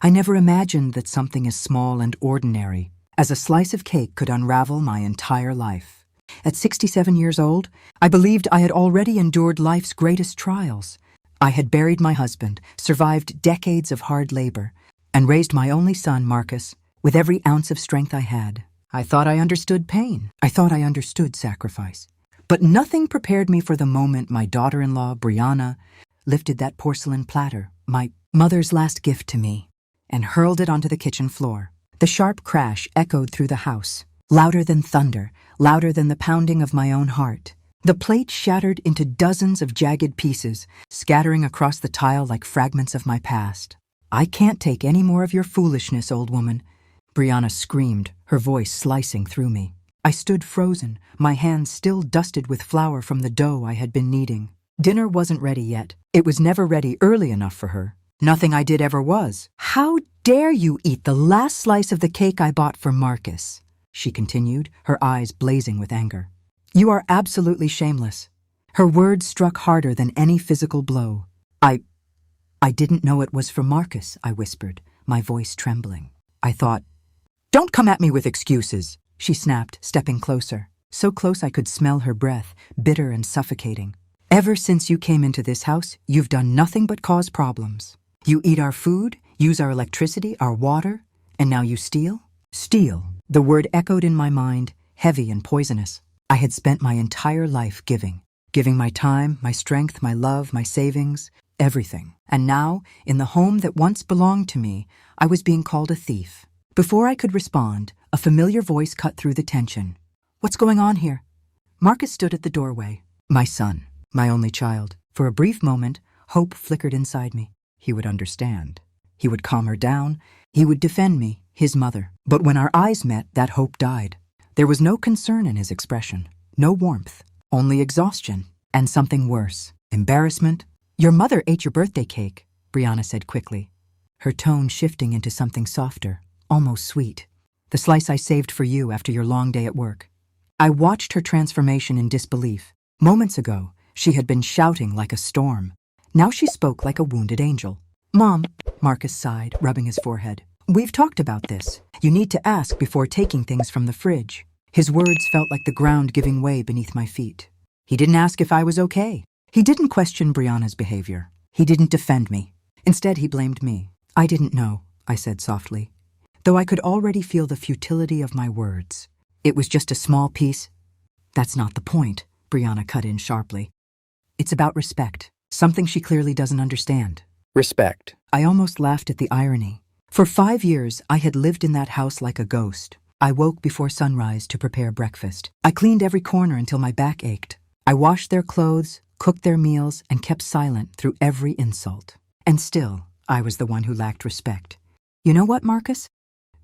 I never imagined that something as small and ordinary as a slice of cake could unravel my entire life. At 67 years old, I believed I had already endured life's greatest trials. I had buried my husband, survived decades of hard labor, and raised my only son, Marcus, with every ounce of strength I had. I thought I understood pain. I thought I understood sacrifice. But nothing prepared me for the moment my daughter-in-law, Brianna, lifted that porcelain platter, my mother's last gift to me, and hurled it onto the kitchen floor. The sharp crash echoed through the house, louder than thunder, louder than the pounding of my own heart. The plate shattered into dozens of jagged pieces, scattering across the tile like fragments of my past. "I can't take any more of your foolishness, old woman," Brianna screamed, her voice slicing through me. I stood frozen, my hands still dusted with flour from the dough I had been kneading. Dinner wasn't ready yet. It was never ready early enough for her. Nothing I did ever was. "How dare you eat the last slice of the cake I bought for Marcus?" she continued, her eyes blazing with anger. "You are absolutely shameless." Her words struck harder than any physical blow. I didn't know it was for Marcus," I whispered, my voice trembling. I thought, "Don't come at me with excuses," she snapped, stepping closer. So close I could smell her breath, bitter and suffocating. "Ever since you came into this house, you've done nothing but cause problems. You eat our food, use our electricity, our water, and now you steal?" Steal. The word echoed in my mind, heavy and poisonous. I had spent my entire life giving my time, my strength, my love, my savings, everything. And now, in the home that once belonged to me, I was being called a thief. Before I could respond, a familiar voice cut through the tension. "What's going on here?" Marcus stood at the doorway. My son, my only child. For a brief moment, hope flickered inside me. He would understand. He would calm her down. He would defend me, his mother. But when our eyes met, that hope died. There was no concern in his expression, no warmth, only exhaustion, and something worse, embarrassment. "Your mother ate your birthday cake," Brianna said quickly, her tone shifting into something softer, almost sweet. "The slice I saved for you after your long day at work." I watched her transformation in disbelief. Moments ago, she had been shouting like a storm. Now she spoke like a wounded angel. "Mom," Marcus sighed, rubbing his forehead. "We've talked about this. You need to ask before taking things from the fridge." His words felt like the ground giving way beneath my feet. He didn't ask if I was okay. He didn't question Brianna's behavior. He didn't defend me. Instead, he blamed me. "I didn't know," I said softly, though I could already feel the futility of my words. "It was just a small piece." "That's not the point," Brianna cut in sharply. "It's about respect, something she clearly doesn't understand." Respect. I almost laughed at the irony. For 5 years, I had lived in that house like a ghost. I woke before sunrise to prepare breakfast. I cleaned every corner until my back ached. I washed their clothes, cooked their meals, and kept silent through every insult. And still, I was the one who lacked respect. "You know what, Marcus?"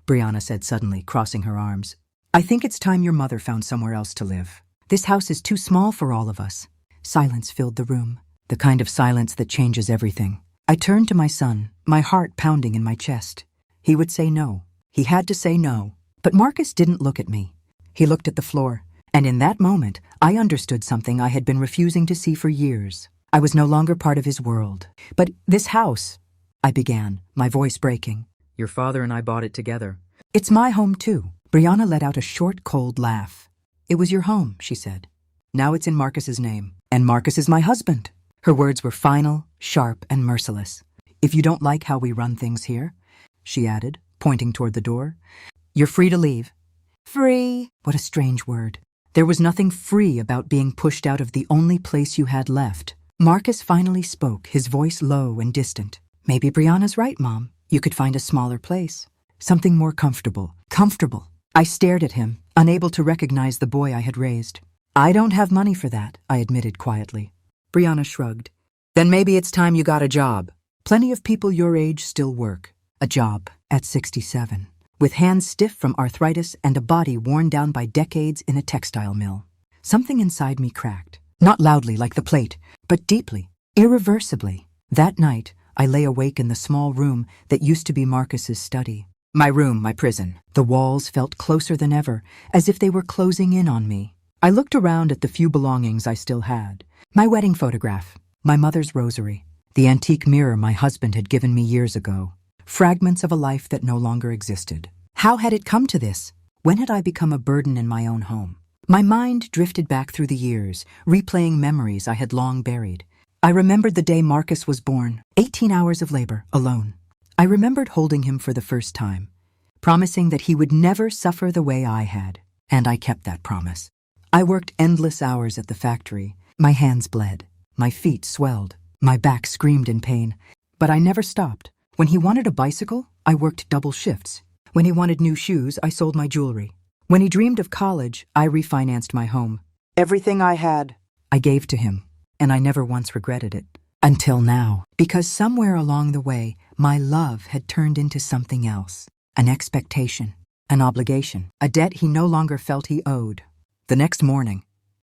Brianna said suddenly, crossing her arms. "I think it's time your mother found somewhere else to live. This house is too small for all of us." Silence filled the room, the kind of silence that changes everything. I turned to my son, my heart pounding in my chest. He would say no. He had to say no. But Marcus didn't look at me. He looked at the floor. And in that moment, I understood something I had been refusing to see for years. I was no longer part of his world. "But this house," I began, my voice breaking. "Your father and I bought it together." "It's my home too." Brianna let out a short, cold laugh. "It was your home," she said. "Now it's in Marcus's name. And Marcus is my husband." Her words were final, sharp, and merciless. "If you don't like how we run things here," she added, pointing toward the door, "you're free to leave." Free? What a strange word. There was nothing free about being pushed out of the only place you had left. Marcus finally spoke, his voice low and distant. "Maybe Brianna's right, Mom. You could find a smaller place. Something more comfortable." Comfortable. I stared at him, unable to recognize the boy I had raised. "I don't have money for that," I admitted quietly. Brianna shrugged. "Then maybe it's time you got a job. Plenty of people your age still work." A job at 67. With hands stiff from arthritis and a body worn down by decades in a textile mill. Something inside me cracked. Not loudly like the plate, but deeply, irreversibly. That night, I lay awake in the small room that used to be Marcus's study. My room, my prison. The walls felt closer than ever, as if they were closing in on me. I looked around at the few belongings I still had. My wedding photograph, my mother's rosary, the antique mirror my husband had given me years ago. fragments of a life that no longer existed. How had it come to this? When had I become a burden in my own home? My mind drifted back through the years, replaying memories I had long buried. I remembered the day Marcus was born, 18 hours of labor, alone. I remembered holding him for the first time, promising that he would never suffer the way I had, and I kept that promise. I worked endless hours at the factory. My hands bled, my feet swelled, my back screamed in pain, but I never stopped. When he wanted a bicycle, I worked double shifts. When he wanted new shoes, I sold my jewelry. When he dreamed of college, I refinanced my home. Everything I had, I gave to him, and I never once regretted it. Until now, because somewhere along the way, my love had turned into something else. An expectation, an obligation, a debt he no longer felt he owed. The next morning,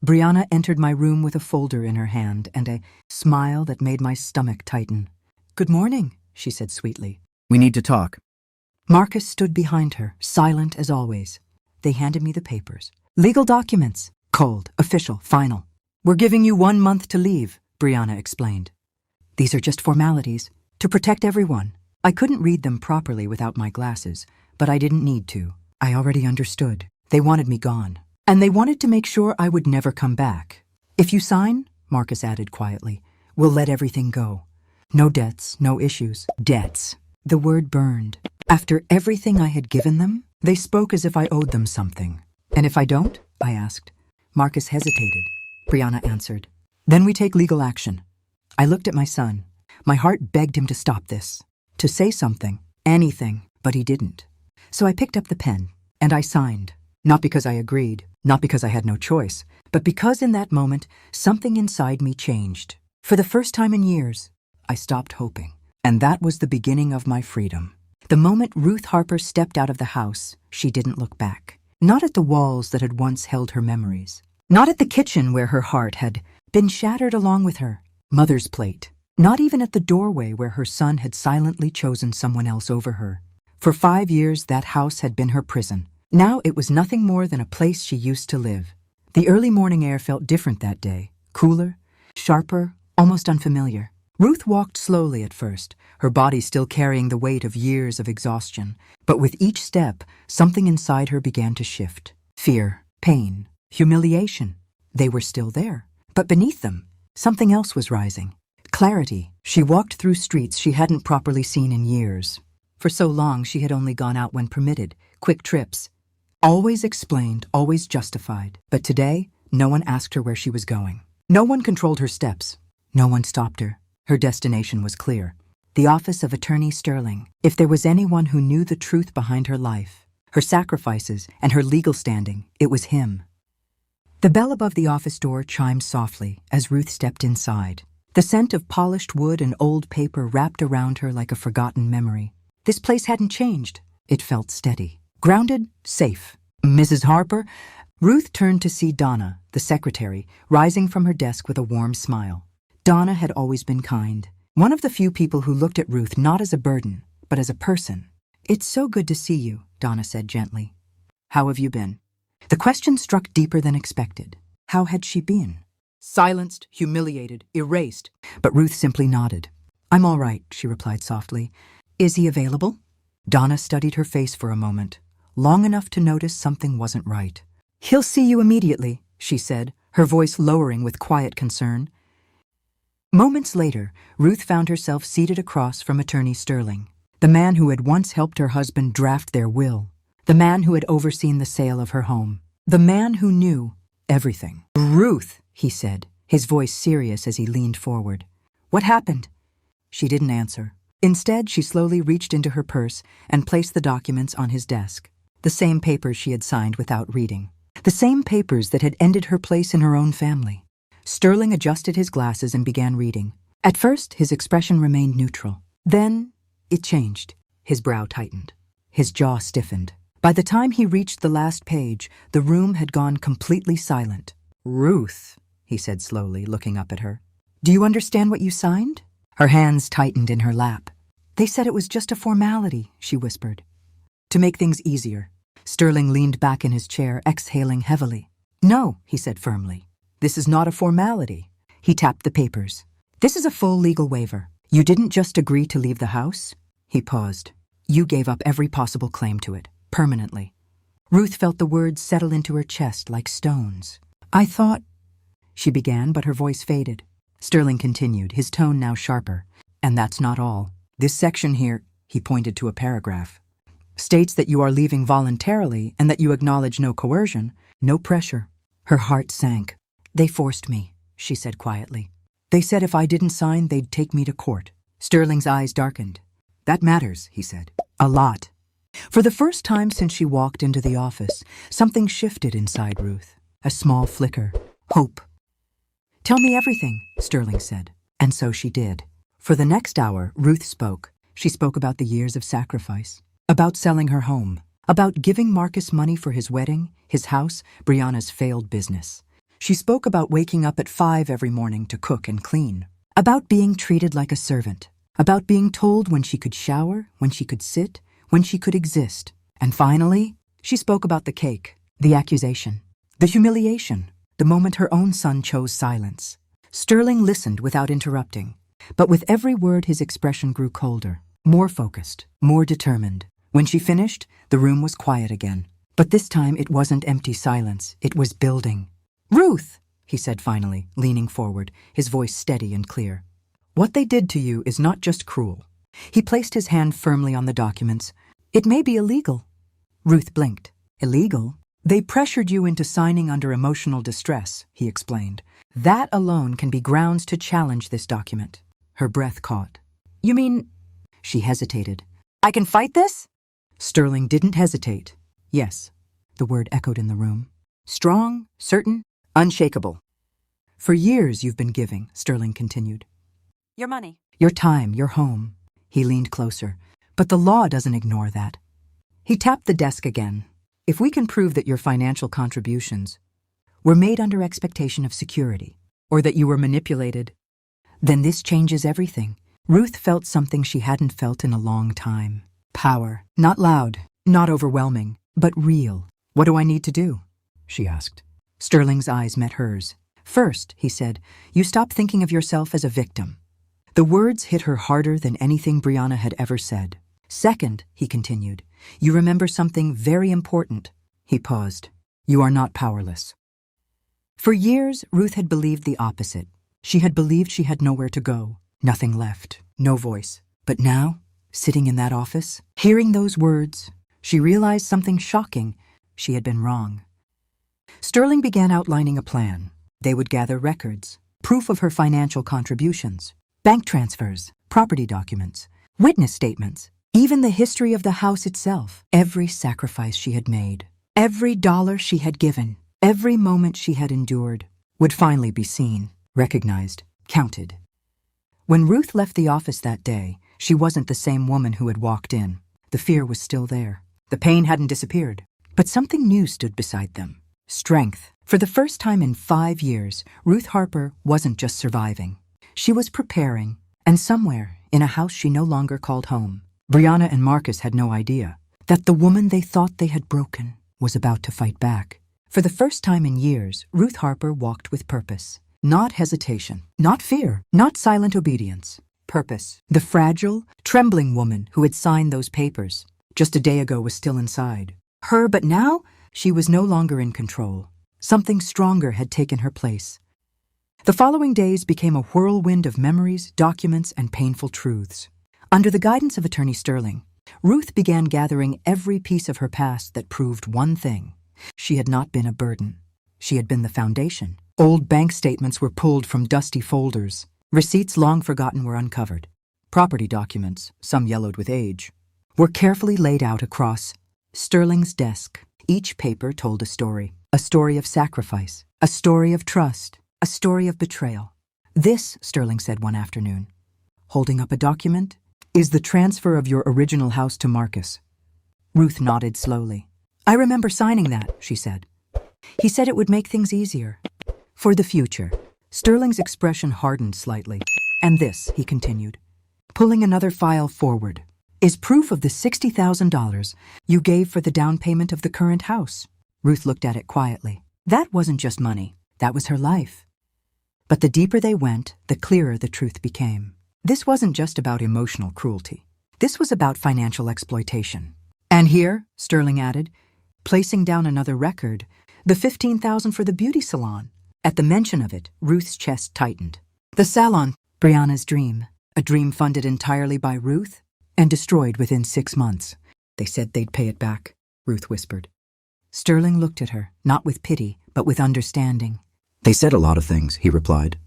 Brianna entered my room with a folder in her hand and a smile that made my stomach tighten. "Good morning," she said sweetly. "We need to talk." Marcus stood behind her, silent as always. They handed me the papers. "Legal documents. Cold, official, final. We're giving you 1 month to leave," Brianna explained. "These are just formalities, to protect everyone." I couldn't read them properly without my glasses, but I didn't need to. I already understood. They wanted me gone. And they wanted to make sure I would never come back. "If you sign," Marcus added quietly, "we'll let everything go. No debts, no issues." Debts. The word burned. After everything I had given them, they spoke as if I owed them something. "And if I don't?" I asked. Marcus hesitated. Brianna answered. "Then we take legal action." I looked at my son. My heart begged him to stop this, to say something, anything, but he didn't. So I picked up the pen, and I signed. Not because I agreed, not because I had no choice, but because in that moment, something inside me changed. For the first time in years, I stopped hoping. And that was the beginning of my freedom. The moment Ruth Harper stepped out of the house, she didn't look back. Not at the walls that had once held her memories. Not at the kitchen where her heart had been shattered along with her mother's plate. Not even at the doorway where her son had silently chosen someone else over her. For 5 years, that house had been her prison. Now it was nothing more than a place she used to live. The early morning air felt different that day. Cooler, sharper, almost unfamiliar. Ruth walked slowly at first, her body still carrying the weight of years of exhaustion. But with each step, something inside her began to shift. Fear, pain, humiliation. They were still there. But beneath them, something else was rising. Clarity. She walked through streets she hadn't properly seen in years. For so long, she had only gone out when permitted, quick trips. Always explained, always justified. But today, no one asked her where she was going. No one controlled her steps. No one stopped her. Her destination was clear. The office of Attorney Sterling. If there was anyone who knew the truth behind her life, her sacrifices, and her legal standing, it was him. The bell above the office door chimed softly as Ruth stepped inside. The scent of polished wood and old paper wrapped around her like a forgotten memory. This place hadn't changed. It felt steady. Grounded, safe. "Mrs. Harper?" Ruth turned to see Donna, the secretary, rising from her desk with a warm smile. Donna had always been kind. One of the few people who looked at Ruth not as a burden, but as a person. "It's so good to see you," Donna said gently. "How have you been?" The question struck deeper than expected. How had she been? Silenced, humiliated, erased. But Ruth simply nodded. "I'm all right," she replied softly. "Is he available?" Donna studied her face for a moment, long enough to notice something wasn't right. "He'll see you immediately," she said, her voice lowering with quiet concern. Moments later, Ruth found herself seated across from Attorney Sterling, the man who had once helped her husband draft their will, the man who had overseen the sale of her home, the man who knew everything. "Ruth," he said, his voice serious as he leaned forward. "What happened?" She didn't answer. Instead, she slowly reached into her purse and placed the documents on his desk. The same papers she had signed without reading. The same papers that had ended her place in her own family. Sterling adjusted his glasses and began reading. At first, his expression remained neutral. Then, it changed. His brow tightened. His jaw stiffened. By the time he reached the last page, the room had gone completely silent. "Ruth," he said slowly, looking up at her. "Do you understand what you signed?" Her hands tightened in her lap. "They said it was just a formality," she whispered. "To make things easier." Sterling leaned back in his chair, exhaling heavily. "No," he said firmly. "This is not a formality." He tapped the papers. "This is a full legal waiver. You didn't just agree to leave the house." He paused. You gave up every possible claim to it, permanently. Ruth felt the words settle into her chest like stones. I thought, she began, but her voice faded. Sterling continued, his tone now sharper. And that's not all. This section here, he pointed to a paragraph, states that you are leaving voluntarily and that you acknowledge no coercion, no pressure. Her heart sank. They forced me, she said quietly. They said if I didn't sign, they'd take me to court. Sterling's eyes darkened. That matters, he said. A lot. For the first time since she walked into the office, something shifted inside Ruth. A small flicker. Hope. Tell me everything, Sterling said. And so she did. For the next hour, Ruth spoke. She spoke about the years of sacrifice, about selling her home, about giving Marcus money for his wedding, his house, Brianna's failed business. She spoke about waking up at 5 every morning to cook and clean, about being treated like a servant, about being told when she could shower, when she could sit, when she could exist. And finally, she spoke about the cake, the accusation, the humiliation, the moment her own son chose silence. Sterling listened without interrupting, but with every word his expression grew colder, more focused, more determined. When she finished, the room was quiet again. But this time it wasn't empty silence, it was building. Ruth, he said finally, leaning forward, his voice steady and clear. What they did to you is not just cruel. He placed his hand firmly on the documents. It may be illegal. Ruth blinked. Illegal? They pressured you into signing under emotional distress, he explained. That alone can be grounds to challenge this document. Her breath caught. You mean? She hesitated. I can fight this? Sterling didn't hesitate. Yes. The word echoed in the room. Strong, certain, unshakable. For years you've been giving, Sterling continued. Your money. Your time, your home. He leaned closer. But the law doesn't ignore that. He tapped the desk again. If we can prove that your financial contributions were made under expectation of security, or that you were manipulated, then this changes everything. Ruth felt something she hadn't felt in a long time. Power. Not loud, not overwhelming, but real. What do I need to do? She asked. Sterling's eyes met hers. First, he said, you stop thinking of yourself as a victim. The words hit her harder than anything Brianna had ever said. Second, he continued, you remember something very important. He paused. You are not powerless. For years, Ruth had believed the opposite. She had believed she had nowhere to go, nothing left, no voice. But now, sitting in that office, hearing those words, she realized something shocking. She had been wrong. Sterling began outlining a plan. They would gather records, proof of her financial contributions, bank transfers, property documents, witness statements, even the history of the house itself. Every sacrifice she had made, every dollar she had given, every moment she had endured would finally be seen, recognized, counted. When Ruth left the office that day, she wasn't the same woman who had walked in. The fear was still there. The pain hadn't disappeared. But something new stood beside them. Strength. For the first time in 5 years, Ruth Harper wasn't just surviving. She was preparing, and somewhere, in a house she no longer called home, Brianna and Marcus had no idea that the woman they thought they had broken was about to fight back. For the first time in years, Ruth Harper walked with purpose. Not hesitation, not fear, not silent obedience. Purpose. The fragile, trembling woman who had signed those papers just a day ago was still inside her, but now she was no longer in control. Something stronger had taken her place. The following days became a whirlwind of memories, documents, and painful truths. Under the guidance of Attorney Sterling, Ruth began gathering every piece of her past that proved one thing. She had not been a burden. She had been the foundation. Old bank statements were pulled from dusty folders. Receipts long forgotten were uncovered. Property documents, some yellowed with age, were carefully laid out across Sterling's desk. Each paper told a story of sacrifice, a story of trust, a story of betrayal. This, Sterling said one afternoon, holding up a document, is the transfer of your original house to Marcus. Ruth nodded slowly. I remember signing that, she said. He said it would make things easier. For the future. Sterling's expression hardened slightly. And this, he continued, pulling another file forward, is proof of the $60,000 you gave for the down payment of the current house. Ruth looked at it quietly. That wasn't just money. That was her life. But the deeper they went, the clearer the truth became. This wasn't just about emotional cruelty. This was about financial exploitation. And here, Sterling added, placing down another record, the $15,000 for the beauty salon. At the mention of it, Ruth's chest tightened. The salon, Brianna's dream, a dream funded entirely by Ruth and destroyed within 6 months. They said they'd pay it back, Ruth whispered. Sterling looked at her, not with pity, but with understanding. They said a lot of things, he replied.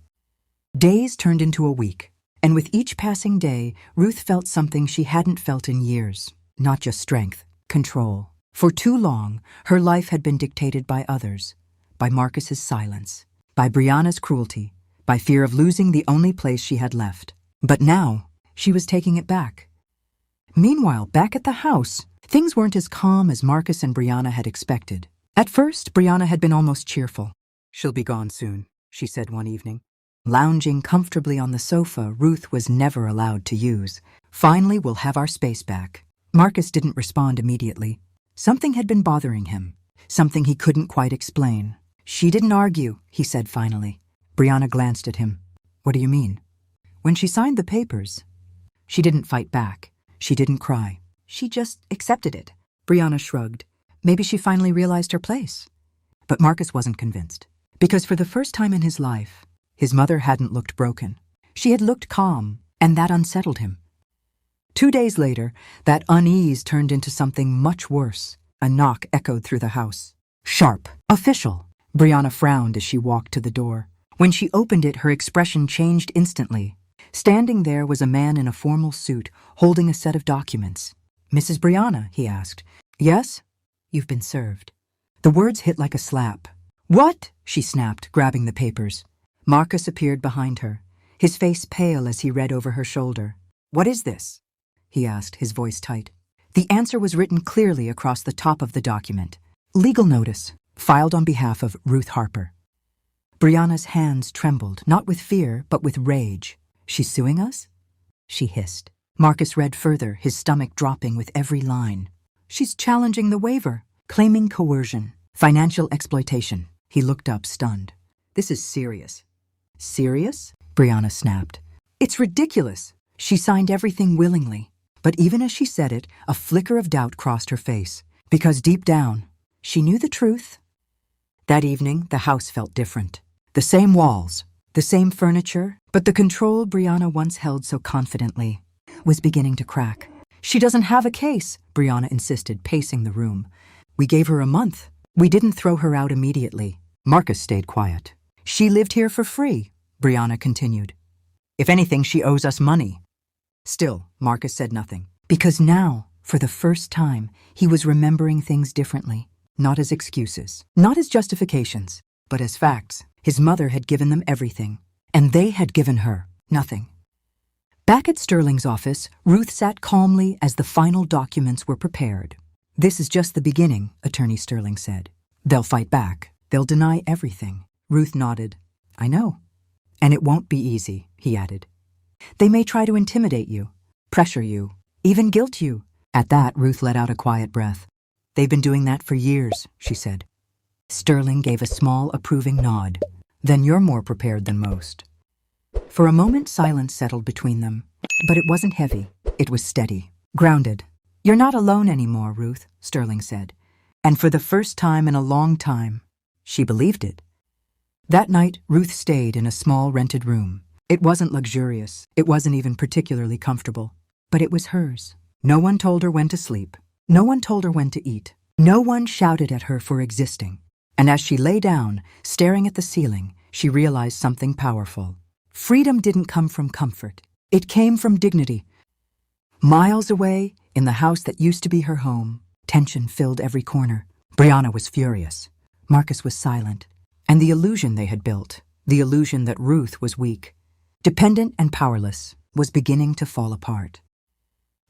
Days turned into a week, and with each passing day, Ruth felt something she hadn't felt in years. Not just strength, control. For too long, her life had been dictated by others, by Marcus's silence, by Brianna's cruelty, by fear of losing the only place she had left. But now, she was taking it back. Meanwhile, back at the house, things weren't as calm as Marcus and Brianna had expected. At first, Brianna had been almost cheerful. "She'll be gone soon," she said one evening. Lounging comfortably on the sofa Ruth was never allowed to use. "Finally, we'll have our space back." Marcus didn't respond immediately. Something had been bothering him, something he couldn't quite explain. "She didn't argue," he said finally. Brianna glanced at him. "What do you mean?" "When she signed the papers, she didn't fight back. She didn't cry. She just accepted it." Brianna shrugged. Maybe she finally realized her place. But Marcus wasn't convinced. Because for the first time in his life, his mother hadn't looked broken. She had looked calm, and that unsettled him. 2 days later, that unease turned into something much worse. A knock echoed through the house. Sharp. Official. Brianna frowned as she walked to the door. When she opened it, her expression changed instantly. Standing there was a man in a formal suit, holding a set of documents. "Mrs. Brianna," he asked. "Yes?" "You've been served." The words hit like a slap. "What?" she snapped, grabbing the papers. Marcus appeared behind her, his face pale as he read over her shoulder. "What is this?" he asked, his voice tight. The answer was written clearly across the top of the document. "Legal notice, filed on behalf of Ruth Harper." Brianna's hands trembled, not with fear, but with rage. "She's suing us?" she hissed. Marcus read further, his stomach dropping with every line. "She's challenging the waiver, claiming coercion, financial exploitation." He looked up, stunned. "This is serious." "Serious?" Brianna snapped. "It's ridiculous. She signed everything willingly." But even as she said it, a flicker of doubt crossed her face, because deep down, she knew the truth. That evening, the house felt different. The same walls, the same furniture, but the control Brianna once held so confidently was beginning to crack. "She doesn't have a case," Brianna insisted, pacing the room. "We gave her a month. We didn't throw her out immediately." Marcus stayed quiet. "She lived here for free," Brianna continued. "If anything, she owes us money." Still, Marcus said nothing, because now, for the first time, he was remembering things differently, not as excuses, not as justifications, but as facts. His mother had given them everything, and they had given her nothing. Back at Sterling's office, Ruth sat calmly as the final documents were prepared. "This is just the beginning," Attorney Sterling said. "They'll fight back. They'll deny everything." Ruth nodded. "I know. And it won't be easy," he added. "They may try to intimidate you, pressure you, even guilt you." At that, Ruth let out a quiet breath. "They've been doing that for years," she said. Sterling gave a small, approving nod. "Then you're more prepared than most." For a moment, silence settled between them. But it wasn't heavy. It was steady, grounded. "You're not alone anymore, Ruth," Sterling said. And for the first time in a long time, she believed it. That night, Ruth stayed in a small rented room. It wasn't luxurious. It wasn't even particularly comfortable. But it was hers. No one told her when to sleep. No one told her when to eat. No one shouted at her for existing. And as she lay down, staring at the ceiling, she realized something powerful. Freedom didn't come from comfort. It came from dignity. Miles away, in the house that used to be her home, tension filled every corner. Brianna was furious. Marcus was silent. And the illusion they had built, the illusion that Ruth was weak, dependent and powerless, was beginning to fall apart.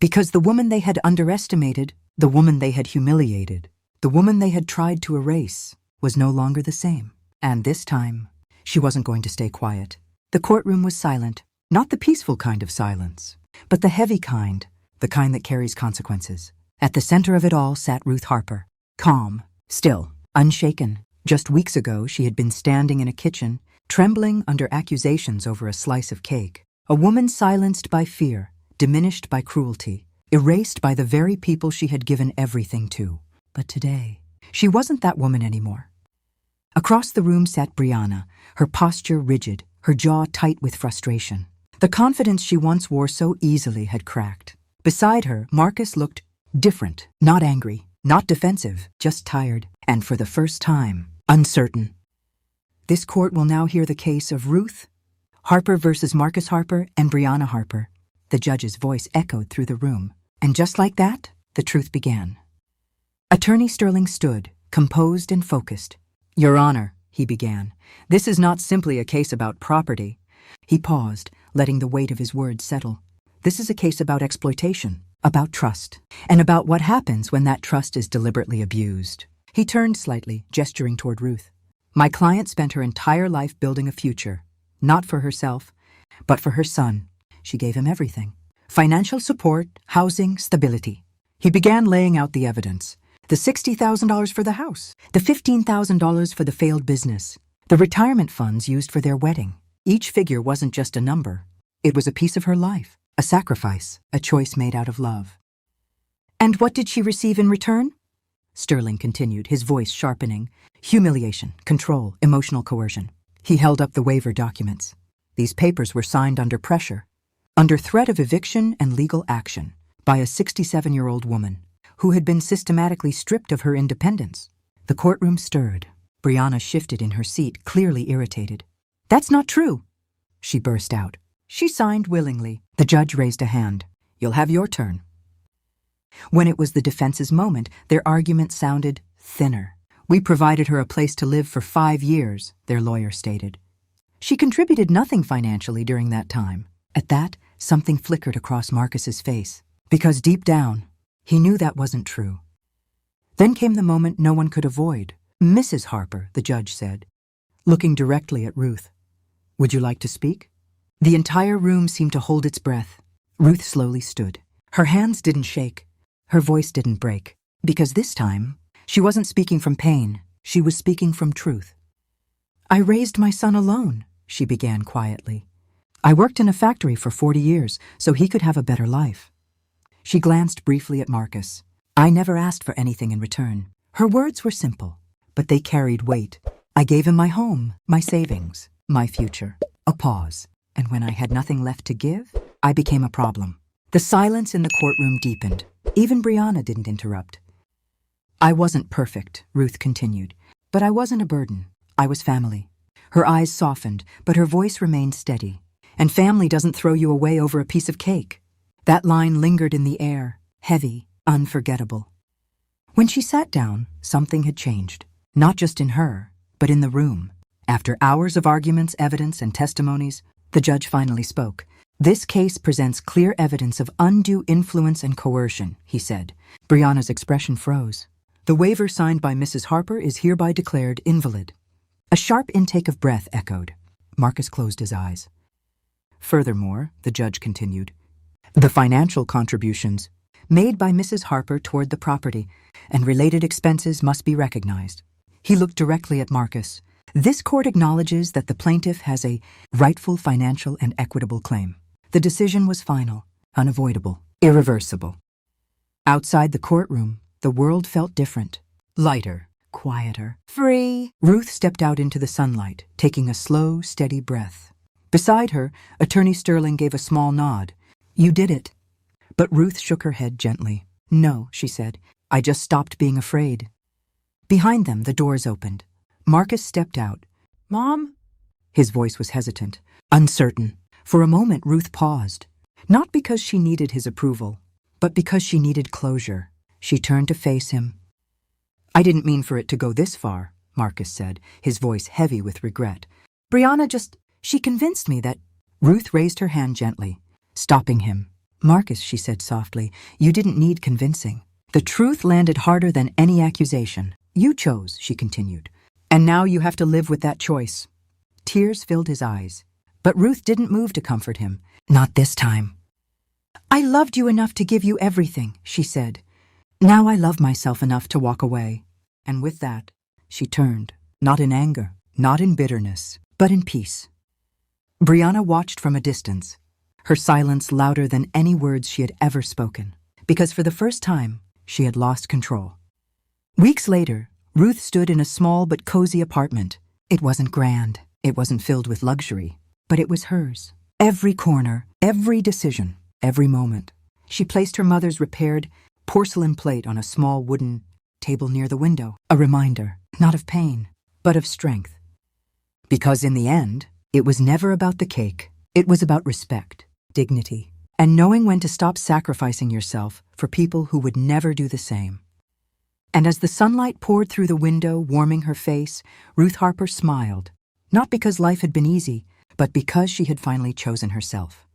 Because the woman they had underestimated, the woman they had humiliated, the woman they had tried to erase, was no longer the same. And this time, she wasn't going to stay quiet. The courtroom was silent, not the peaceful kind of silence, but the heavy kind, the kind that carries consequences. At the center of it all sat Ruth Harper, calm, still, unshaken. Just weeks ago, she had been standing in a kitchen, trembling under accusations over a slice of cake. A woman silenced by fear, diminished by cruelty, erased by the very people she had given everything to. But today, she wasn't that woman anymore. Across the room sat Brianna, her posture rigid, her jaw tight with frustration. The confidence she once wore so easily had cracked. Beside her, Marcus looked different, not angry, not defensive, just tired, and for the first time, uncertain. This court will now hear the case of Ruth Harper versus Marcus Harper and Brianna Harper. The judge's voice echoed through the room, and just like that, the truth began. Attorney Sterling stood, composed and focused. "Your Honor," he began, "this is not simply a case about property." He paused, letting the weight of his words settle. "This is a case about exploitation, about trust, and about what happens when that trust is deliberately abused." He turned slightly, gesturing toward Ruth. "My client spent her entire life building a future, not for herself, but for her son. She gave him everything: financial support, housing, stability." He began laying out the evidence. The $60,000 for the house, the $15,000 for the failed business, the retirement funds used for their wedding. Each figure wasn't just a number. It was a piece of her life, a sacrifice, a choice made out of love. "And what did she receive in return?" Sterling continued, his voice sharpening. "Humiliation, control, emotional coercion." He held up the waiver documents. These papers were signed under pressure, under threat of eviction and legal action, by a 67-year-old woman who had been systematically stripped of her independence. The courtroom stirred. Brianna shifted in her seat, clearly irritated. "That's not true," she burst out. "She signed willingly." The judge raised a hand. "You'll have your turn." When it was the defense's moment, their argument sounded thinner. "We provided her a place to live for 5 years, their lawyer stated. "She contributed nothing financially during that time." At that, something flickered across Marcus's face, because deep down, he knew that wasn't true. Then came the moment no one could avoid. "Mrs. Harper," the judge said, looking directly at Ruth. "Would you like to speak?" The entire room seemed to hold its breath. Ruth slowly stood. Her hands didn't shake. Her voice didn't break. Because this time, she wasn't speaking from pain. She was speaking from truth. "I raised my son alone," she began quietly. "I worked in a factory for 40 years so he could have a better life." She glanced briefly at Marcus. "I never asked for anything in return." Her words were simple, but they carried weight. "I gave him my home, my savings, my future." A pause, and when I had nothing left to give, I became a problem. The silence in the courtroom deepened. Even Brianna didn't interrupt. "I wasn't perfect," Ruth continued, "but I wasn't a burden. I was family." Her eyes softened, but her voice remained steady. "And family doesn't throw you away over a piece of cake." That line lingered in the air, heavy, unforgettable. When she sat down, something had changed. Not just in her, but in the room. After hours of arguments, evidence, and testimonies, the judge finally spoke. "This case presents clear evidence of undue influence and coercion," he said. Brianna's expression froze. "The waiver signed by Mrs. Harper is hereby declared invalid." A sharp intake of breath echoed. Marcus closed his eyes. "Furthermore," the judge continued, "the financial contributions made by Mrs. Harper toward the property and related expenses must be recognized." He looked directly at Marcus. "This court acknowledges that the plaintiff has a rightful financial and equitable claim." The decision was final, unavoidable, irreversible. Outside the courtroom, the world felt different. Lighter, quieter, free. Ruth stepped out into the sunlight, taking a slow, steady breath. Beside her, Attorney Sterling gave a small nod. "You did it." But Ruth shook her head gently. "No," she said. "I just stopped being afraid." Behind them, the doors opened. Marcus stepped out. "Mom?" His voice was hesitant, uncertain. For a moment, Ruth paused. Not because she needed his approval, but because she needed closure. She turned to face him. "I didn't mean for it to go this far," Marcus said, his voice heavy with regret. She convinced me that—" Ruth raised her hand gently, stopping him. "Marcus," she said softly, "you didn't need convincing. The truth landed harder than any accusation. You chose," she continued. "And now you have to live with that choice." Tears filled his eyes. But Ruth didn't move to comfort him. Not this time. "I loved you enough to give you everything," she said. "Now I love myself enough to walk away." And with that, she turned, not in anger, not in bitterness, but in peace. Brianna watched from a distance, her silence louder than any words she had ever spoken. because for the first time, she had lost control. Weeks later, Ruth stood in a small but cozy apartment. It wasn't grand, it wasn't filled with luxury, but it was hers. Every corner, every decision, every moment. She placed her mother's repaired porcelain plate on a small wooden table near the window, a reminder, not of pain, but of strength. Because in the end, it was never about the cake. It was about respect, dignity, and knowing when to stop sacrificing yourself for people who would never do the same. And as the sunlight poured through the window, warming her face, Ruth Harper smiled, not because life had been easy, but because she had finally chosen herself.